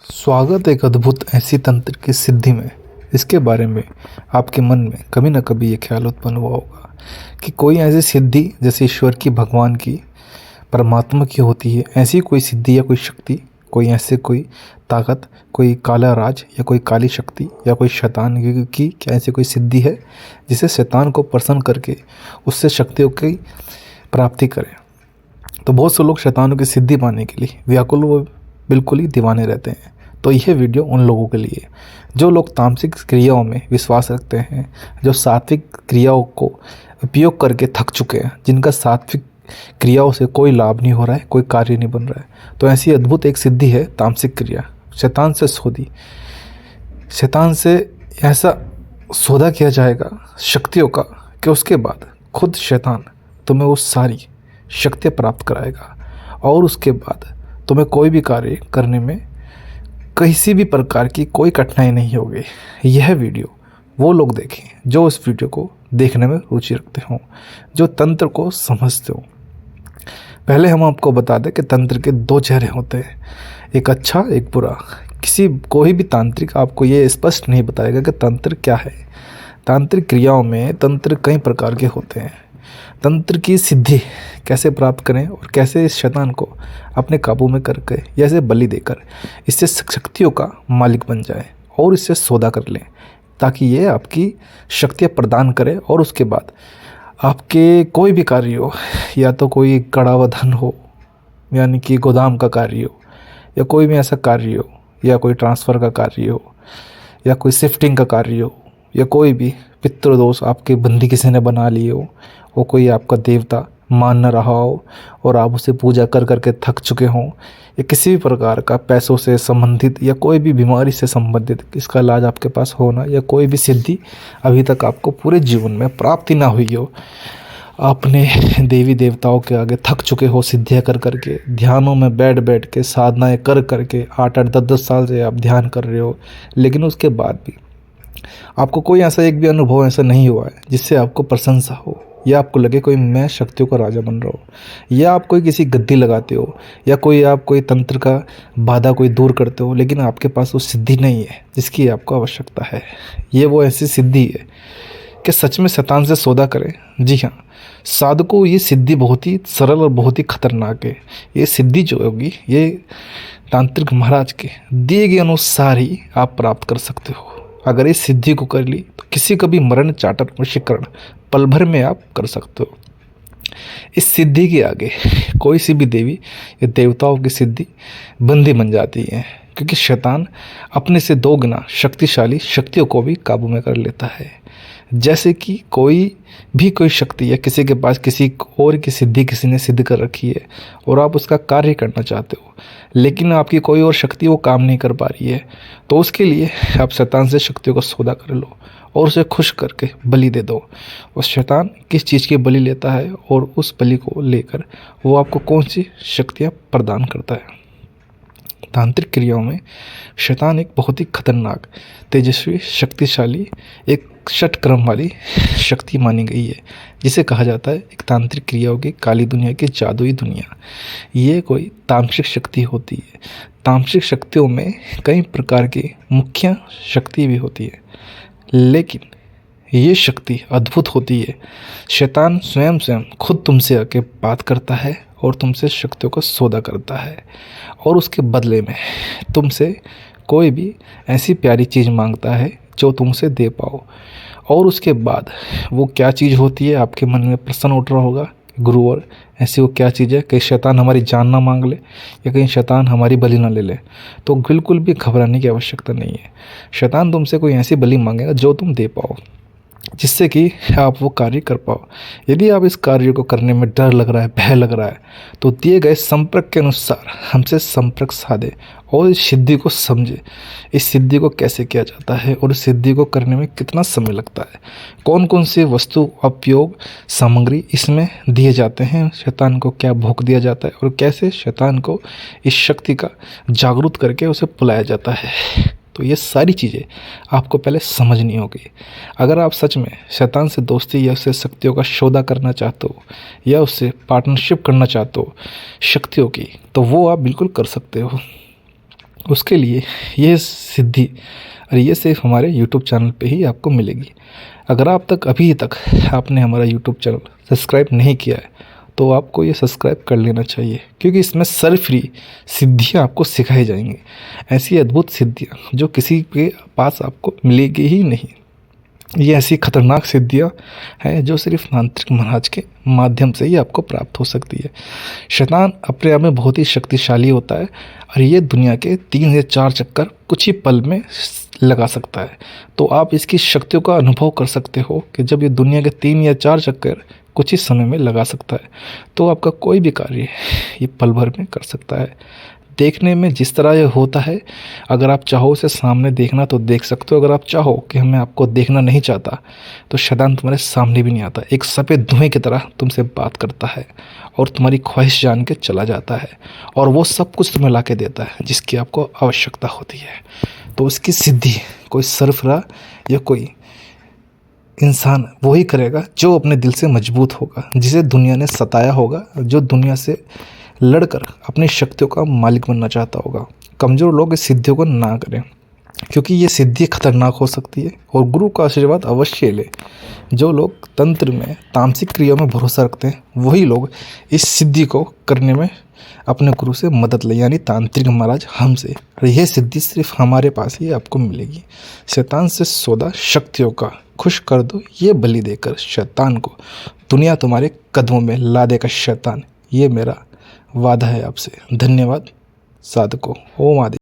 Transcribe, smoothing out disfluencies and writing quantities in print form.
स्वागत एक अद्भुत ऐसी तंत्र की सिद्धि में। इसके बारे में आपके मन में कभी न कभी ये ख्याल उत्पन्न हुआ होगा कि कोई ऐसी सिद्धि जैसे ईश्वर की, भगवान की, परमात्मा की होती है। ऐसी कोई सिद्धि या कोई शक्ति, कोई ऐसे कोई ताकत, कोई काला राज या कोई काली शक्ति या कोई शैतान की क्या ऐसी कोई सिद्धि है जिसे शैतान को प्रसन्न करके उससे शक्तियों की प्राप्ति करें। तो बहुत से लोग शैतानों की सिद्धि पाने के लिए व्याकुल व बिल्कुल ही दीवाने रहते हैं। तो यह वीडियो उन लोगों के लिए जो लोग तामसिक क्रियाओं में विश्वास रखते हैं, जो सात्विक क्रियाओं को उपयोग करके थक चुके हैं, जिनका सात्विक क्रियाओं से कोई लाभ नहीं हो रहा है, कोई कार्य नहीं बन रहा है। तो ऐसी अद्भुत एक सिद्धि है तामसिक क्रिया, शैतान से सौदी। शैतान से ऐसा सौदा किया जाएगा शक्तियों का कि उसके बाद खुद शैतान तुम्हें वो सारी शक्तियाँ प्राप्त कराएगा और उसके बाद तुम्हें कोई भी कार्य करने में किसी भी प्रकार की कोई कठिनाई नहीं होगी। यह वीडियो वो लोग देखें जो इस वीडियो को देखने में रुचि रखते हों, जो तंत्र को समझते हों। पहले हम आपको बता दें कि तंत्र के दो चेहरे होते हैं, एक अच्छा एक बुरा। कोई भी तांत्रिक आपको ये स्पष्ट नहीं बताएगा कि तंत्र क्या है। तांत्रिक क्रियाओं में तंत्र कई प्रकार के होते हैं। तंत्र की सिद्धि कैसे प्राप्त करें और कैसे इस शैतान को अपने काबू में करके या इसे बलि देकर इससे शक्तियों का मालिक बन जाए और इससे सौदा कर लें, ताकि ये आपकी शक्तियाँ प्रदान करे और उसके बाद आपके कोई भी कार्य हो, या तो कोई कड़ा व धन हो, यानी कि गोदाम का कार्य हो, या कोई भी ऐसा कार्य हो, या कोई ट्रांसफ़र का कार्य हो, या कोई शिफ्टिंग का कार्य हो, या कोई भी पितृदोष आपके बंदी किसी ने बना लिए हो, वो कोई आपका देवता मान न रहा हो और आप उसे पूजा कर करके थक चुके हों, या किसी भी प्रकार का पैसों से संबंधित या कोई भी बीमारी से संबंधित इसका इलाज आपके पास होना, या कोई भी सिद्धि अभी तक आपको पूरे जीवन में प्राप्ति ना हुई हो, आपने देवी देवताओं के आगे थक चुके हो सिद्धियाँ कर करके, ध्यानों में बैठ बैठ के साधनाएँ कर करके 8-8 10-10 साल से आप ध्यान कर रहे हो, लेकिन उसके बाद भी आपको कोई ऐसा एक भी अनुभव ऐसा नहीं हुआ है जिससे आपको प्रशंसा हो, या आपको लगे कोई मैं शक्तियों का राजा बन रहा हो, या आप कोई किसी गद्दी लगाते हो, या आप कोई तंत्र का बाधा कोई दूर करते हो, लेकिन आपके पास वो सिद्धि नहीं है जिसकी आपको आवश्यकता है। ये वो ऐसी सिद्धि है कि सच में शैतान से सौदा करें। जी हाँ, साधकों, ये सिद्धि बहुत ही सरल और बहुत ही खतरनाक है। ये सिद्धि जो होगी ये तांत्रिक महाराज के दिए गए अनुसार ही आप प्राप्त कर सकते हो। अगर इस सिद्धि को कर ली तो किसी का भी मरण चाटन वशीकरण पल भर में आप कर सकते हो। इस सिद्धि के आगे कोई सी भी देवी या देवताओं की सिद्धि बंदी बन जाती है, क्योंकि शैतान अपने से 2 गुना शक्तिशाली शक्तियों को भी काबू में कर लेता है। जैसे कि कोई शक्ति या किसी के पास किसी और की सिद्धि किसी ने सिद्ध कर रखी है और आप उसका कार्य करना चाहते हो, लेकिन आपकी कोई और शक्ति वो काम नहीं कर पा रही है, तो उसके लिए आप शैतान से शक्तियों का सौदा कर लो और उसे खुश करके बलि दे दो। और शैतान किस चीज़ की बलि लेता है और उस बलि को लेकर वो आपको कौन सी शक्तियाँ प्रदान करता है। तांत्रिक क्रियाओं में शैतान एक बहुत ही खतरनाक, तेजस्वी, शक्तिशाली, एक षटक्रम वाली शक्ति मानी गई है, जिसे कहा जाता है एक तांत्रिक क्रियाओं की काली दुनिया की जादुई दुनिया। ये कोई तामसिक शक्ति होती है। तामसिक शक्तियों में कई प्रकार की मुख्य शक्ति भी होती है, लेकिन ये शक्ति अद्भुत होती है। शैतान स्वयं खुद तुमसे आके बात करता है और तुमसे शक्तियों का सौदा करता है, और उसके बदले में तुमसे कोई भी ऐसी प्यारी चीज़ मांगता है जो तुमसे दे पाओ। और उसके बाद वो क्या चीज़ होती है, आपके मन में प्रश्न उठ रहा होगा, गुरुवर ऐसी वो क्या चीज़ है, कहीं शैतान हमारी जान ना मांग ले या कहीं शैतान हमारी बलि ना ले ले। तो बिल्कुल भी घबराने की आवश्यकता नहीं है। शैतान तुमसे कोई ऐसी बलि मांगेगा जो तुम दे पाओ, जिससे कि आप वो कार्य कर पाओ। यदि आप इस कार्य को करने में डर लग रहा है, भय लग रहा है, तो दिए गए संपर्क के अनुसार हमसे संपर्क साधे और इस सिद्धि को समझे। इस सिद्धि को कैसे किया जाता है और इस सिद्धि को करने में कितना समय लगता है, कौन कौन से वस्तु उपयोग सामग्री इसमें दिए जाते हैं, शैतान को क्या भोग दिया जाता है और कैसे शैतान को इस शक्ति का जागरूक करके उसे बुलाया जाता है। तो ये सारी चीज़ें आपको पहले समझनी होगी। अगर आप सच में शैतान से दोस्ती या उससे शक्तियों का सौदा करना चाहते हो या उससे पार्टनरशिप करना चाहते हो शक्तियों की, तो वो आप बिल्कुल कर सकते हो। उसके लिए ये सिद्धि और ये सिर्फ हमारे यूट्यूब चैनल पे ही आपको मिलेगी। अगर आप तक अभी तक आपने हमारा यूट्यूब चैनल सब्सक्राइब नहीं किया है तो आपको ये सब्सक्राइब कर लेना चाहिए, क्योंकि इसमें सर फ्री सिद्धियाँ आपको सिखाई जाएंगी। ऐसी अद्भुत सिद्धियाँ जो किसी के पास आपको मिलेगी ही नहीं। ये ऐसी खतरनाक सिद्धियाँ हैं जो सिर्फ मांत्रिक महाराज के माध्यम से ही आपको प्राप्त हो सकती है। शैतान अपने आप में बहुत ही शक्तिशाली होता है और ये दुनिया के 3 या 4 चक्कर कुछ ही पल में लगा सकता है। तो आप इसकी शक्तियों का अनुभव कर सकते हो कि जब ये दुनिया के 3 या 4 चक्कर कुछ ही समय में लगा सकता है तो आपका कोई भी कार्य ये पल भर में कर सकता है। देखने में जिस तरह ये होता है, अगर आप चाहो उसे सामने देखना तो देख सकते हो। अगर आप चाहो कि मैं आपको देखना नहीं चाहता तो शैतान तुम्हारे सामने भी नहीं आता, एक सफ़ेद धुएं की तरह तुमसे बात करता है और तुम्हारी ख्वाहिश जान के चला जाता है और वो सब कुछ तुम्हें ला के देता है जिसकी आपको आवश्यकता होती है। तो उसकी सिद्धि कोई सरफरा या कोई इंसान वही करेगा जो अपने दिल से मजबूत होगा, जिसे दुनिया ने सताया होगा, जो दुनिया से लड़कर अपनी शक्तियों का मालिक बनना चाहता होगा। कमज़ोर लोग इस सिद्धियों को ना करें, क्योंकि ये सिद्धि खतरनाक हो सकती है और गुरु का आशीर्वाद अवश्य ले। जो लोग तंत्र में तामसिक क्रियाओं में भरोसा रखते हैं वही लोग इस सिद्धि को करने में अपने गुरु से मदद ले, यानी तांत्रिक महाराज हमसे। और यह सिद्धि सिर्फ हमारे पास ही आपको मिलेगी। शैतान से सौदा शक्तियों का खुश कर दो ये बलि देकर शैतान को, दुनिया तुम्हारे कदमों में ला देगा शैतान। ये मेरा वादा है आपसे। धन्यवाद साधकों। ओम आदि।